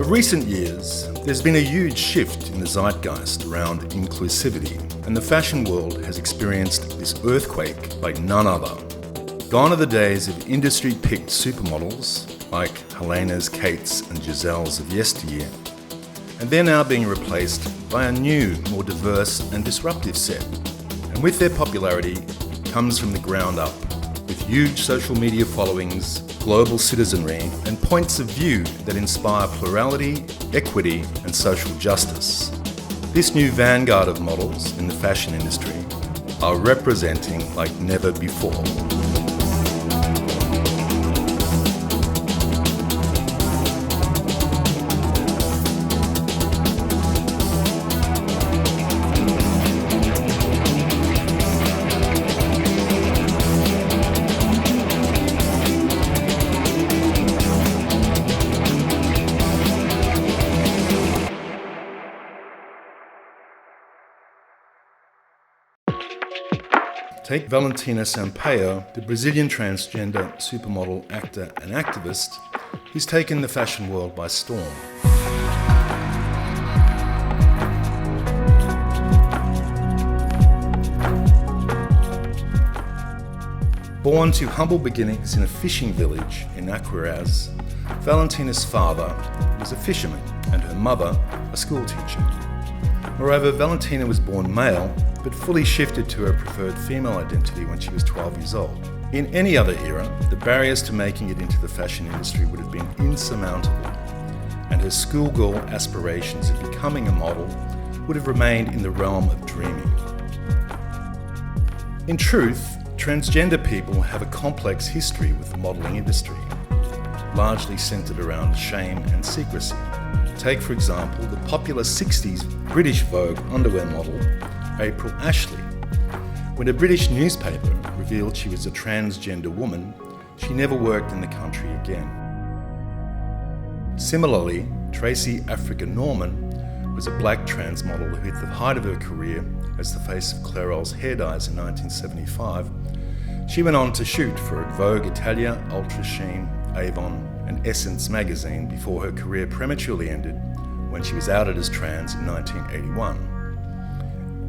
recent years, there's been a huge shift in the zeitgeist around inclusivity, and the fashion world has experienced this earthquake like none other. Gone are the days of industry-picked supermodels like Helena's, Kate's and Giselle's of yesteryear, and they're now being replaced by a new, more diverse and disruptive set. And with their popularity comes from the ground up, with huge social media followings, global citizenry, and points of view that inspire plurality, equity, and social justice. This new vanguard of models in the fashion industry are representing like never before. Take Valentina Sampaio, the Brazilian transgender supermodel, actor and activist who's taken the fashion world by storm. Born to humble beginnings in a fishing village in Aquiraz, Valentina's father was a fisherman and her mother a schoolteacher. Moreover, Valentina was born male, but fully shifted to her preferred female identity when she was 12 years old. In any other era, the barriers to making it into the fashion industry would have been insurmountable, and her schoolgirl aspirations of becoming a model would have remained in the realm of dreaming. In truth, transgender people have a complex history with the modelling industry, largely centred around shame and secrecy. Take, for example, the popular 60s British Vogue underwear model, April Ashley. When a British newspaper revealed she was a transgender woman, she never worked in the country again. Similarly, Tracy Africa Norman was a black trans model who hit the height of her career as the face of Clairol's hair dyes in 1975. She went on to shoot for Vogue Italia, Ultra Sheen, Avon and Essence magazine before her career prematurely ended when she was outed as trans in 1981.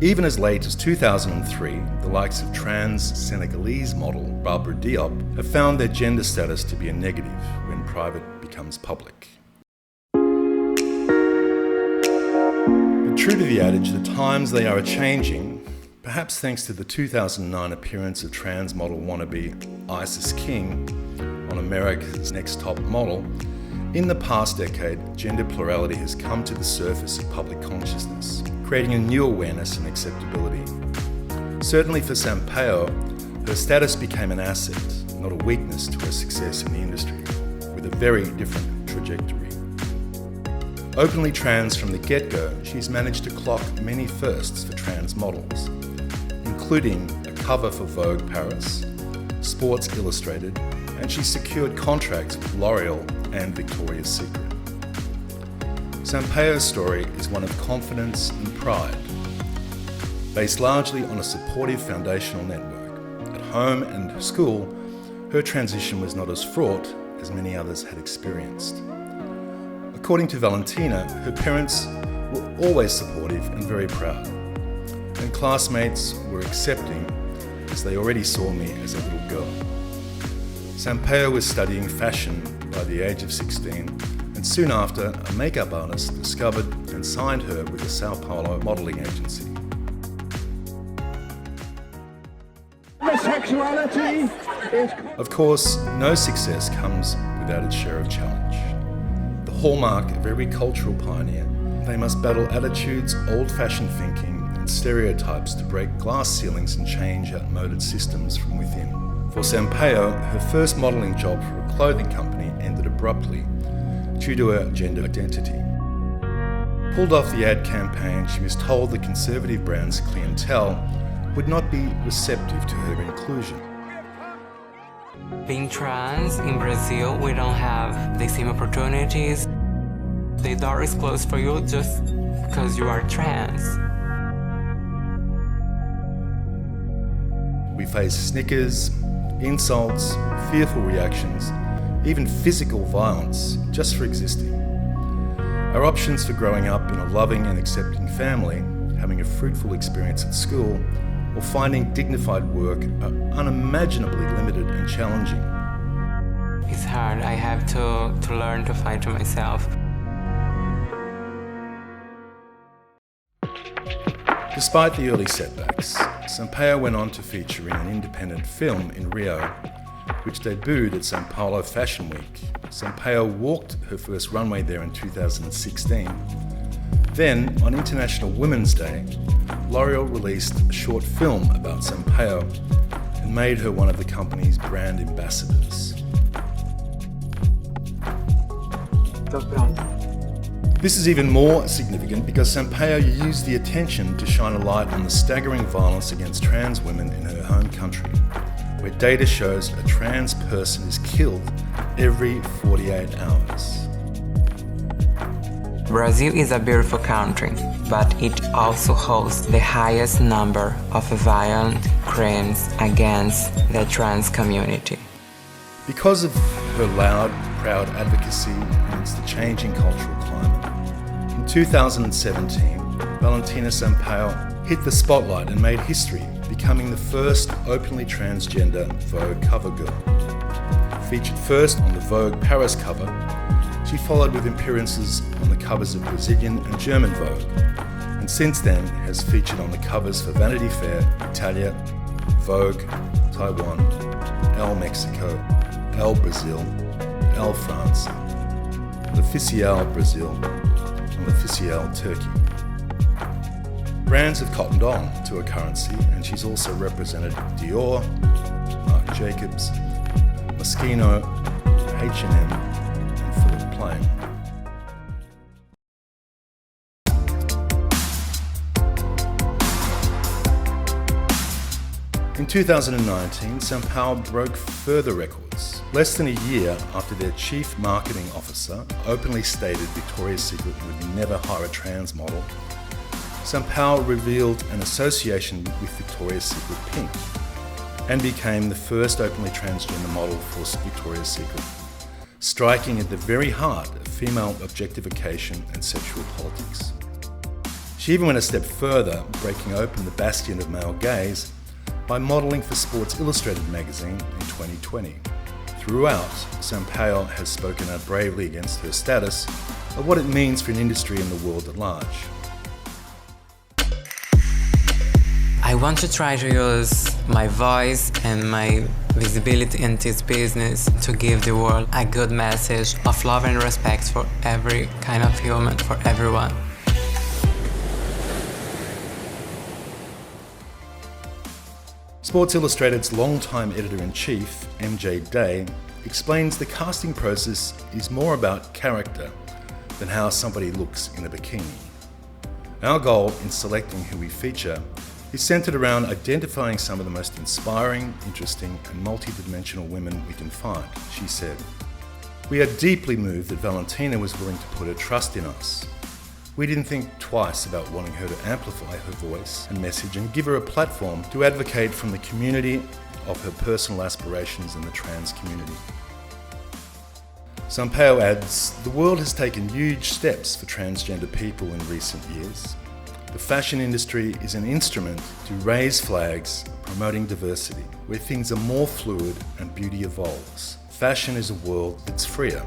Even as late as 2003, the likes of trans Senegalese model Barbara Diop have found their gender status to be a negative when private becomes public. But true to the adage, the times they are a-changing, perhaps thanks to the 2009 appearance of trans model wannabe Isis King on America's Next Top Model, in the past decade, gender plurality has come to the surface of public consciousness, creating a new awareness and acceptability. Certainly for Sampaio, her status became an asset, not a weakness to her success in the industry, with a very different trajectory. Openly trans from the get-go, she's managed to clock many firsts for trans models, including a cover for Vogue Paris, Sports Illustrated, and she secured contracts with L'Oreal and Victoria's Secret. Sampaio's story is one of confidence and pride, based largely on a supportive foundational network. At home and school, her transition was not as fraught as many others had experienced. According to Valentina, her parents were always supportive and very proud, and classmates were accepting as they already saw me as a little girl. Sampaio was studying fashion by the age of 16, and soon after, a makeup artist discovered and signed her with the São Paulo modelling agency. Of course, no success comes without its share of challenge. The hallmark of every cultural pioneer, they must battle attitudes, old-fashioned thinking, and stereotypes to break glass ceilings and change outmoded systems from within. For Sampaio, her first modelling job for a clothing company ended abruptly due to her gender identity. Pulled off the ad campaign, she was told the conservative brand's clientele would not be receptive to her inclusion. Being trans in Brazil, we don't have the same opportunities. The door is closed for you just because you are trans. We face snickers, insults, fearful reactions, even physical violence just for existing. Our options for growing up in a loving and accepting family, having a fruitful experience at school, or finding dignified work are unimaginably limited and challenging. It's hard. I have to learn to fight to myself. Despite the early setbacks, Sampaio went on to feature in an independent film in Rio, which debuted at São Paulo Fashion Week. Sampaio walked her first runway there in 2016. Then, on International Women's Day, L'Oreal released a short film about Sampaio and made her one of the company's brand ambassadors. This is even more significant because Sampaio used the attention to shine a light on the staggering violence against trans women in her home country, where data shows a trans person is killed every 48 hours. Brazil is a beautiful country, but it also hosts the highest number of violent crimes against the trans community. Because of her loud, proud advocacy against the changing cultural climate, in 2017, Valentina Sampaio hit the spotlight and made history, becoming the first openly transgender Vogue cover girl. Featured first on the Vogue Paris cover, she followed with appearances on the covers of Brazilian and German Vogue, and since then has featured on the covers for Vanity Fair, Italia, Vogue, Taiwan, Elle Mexico, Elle Brazil, Elle France, L'Officiel Brazil, and L'Officiel Turkey. Brands have cottoned on to her currency, and she's also represented Dior, Marc Jacobs, Moschino, H&M, and Philippe Plein. In 2019, Sampaio broke further records. Less than a year after their chief marketing officer openly stated Victoria's Secret would never hire a trans model, Sampaio revealed an association with Victoria's Secret Pink and became the first openly transgender model for Victoria's Secret, striking at the very heart of female objectification and sexual politics. She even went a step further, breaking open the bastion of male gaze by modelling for Sports Illustrated magazine in 2020. Throughout, Sampaio has spoken out bravely against her status of what it means for an industry and the world at large. I want to try to use my voice and my visibility in this business to give the world a good message of love and respect for every kind of human, for everyone. Sports Illustrated's longtime editor-in-chief, MJ Day, explains the casting process is more about character than how somebody looks in a bikini. Our goal in selecting who we feature is centered around identifying some of the most inspiring, interesting, and multi-dimensional women we can find, she said. We are deeply moved that Valentina was willing to put her trust in us. We didn't think twice about wanting her to amplify her voice and message and give her a platform to advocate from the community of her personal aspirations in the trans community. Sampaio adds, the world has taken huge steps for transgender people in recent years. The fashion industry is an instrument to raise flags promoting diversity, where things are more fluid and beauty evolves. Fashion is a world that's freer.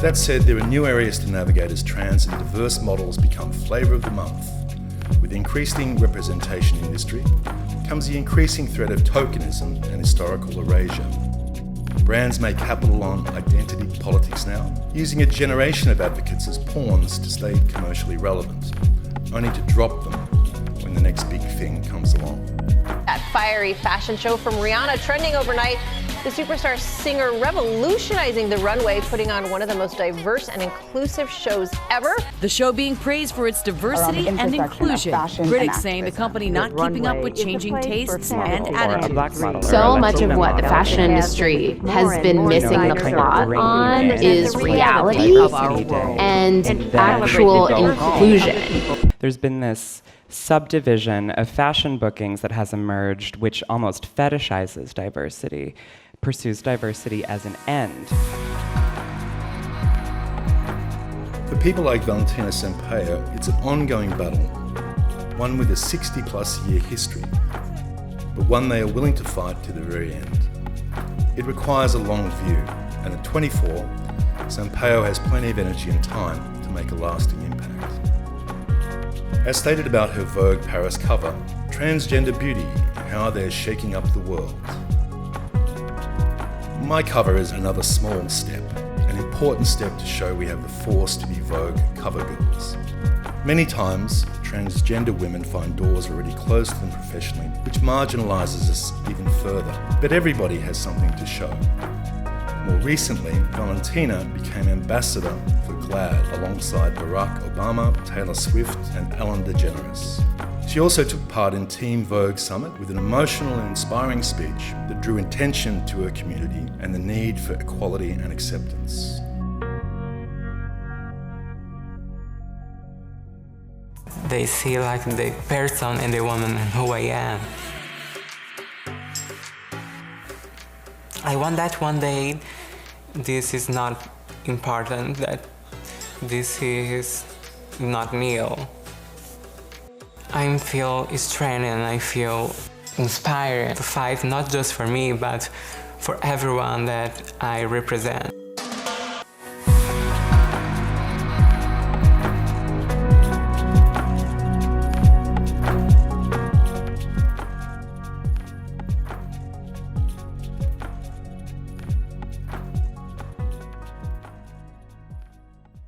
That said, there are new areas to navigate as trans and diverse models become flavour of the month. With increasing representation in industry comes the increasing threat of tokenism and historical erasure. Brands make capital on identity politics now, using a generation of advocates as pawns to stay commercially relevant, only to drop them when the next big thing comes along. That fiery fashion show from Rihanna trending overnight. The superstar singer revolutionizing the runway, putting on one of the most diverse and inclusive shows ever. The show being praised for its diversity and inclusion. Critics saying the company not keeping up with changing tastes and attitudes. So much of what the fashion industry has been missing the plot on is reality and actual inclusion. There's been this subdivision of fashion bookings that has emerged, which almost fetishizes diversity, pursues diversity as an end. For people like Valentina Sampaio, it's an ongoing battle, one with a 60-plus year history, but one they are willing to fight to the very end. It requires a long view, and at 24, Sampaio has plenty of energy and time to make a lasting impact. As stated about her Vogue Paris cover, transgender beauty and how they're shaking up the world. My cover is another small step, an important step to show we have the force to be Vogue cover girls. Many times, transgender women find doors already closed to them professionally, which marginalises us even further. But everybody has something to show. More recently, Valentina became ambassador for GLAAD alongside Barack Obama, Taylor Swift and Ellen DeGeneres. She also took part in Team Vogue Summit with an emotional and inspiring speech that drew attention to her community and the need for equality and acceptance. They see like the person and the woman who I am. I want that one day this is not important, that this is not real. I feel strengthened and I feel inspired to fight not just for me, but for everyone that I represent.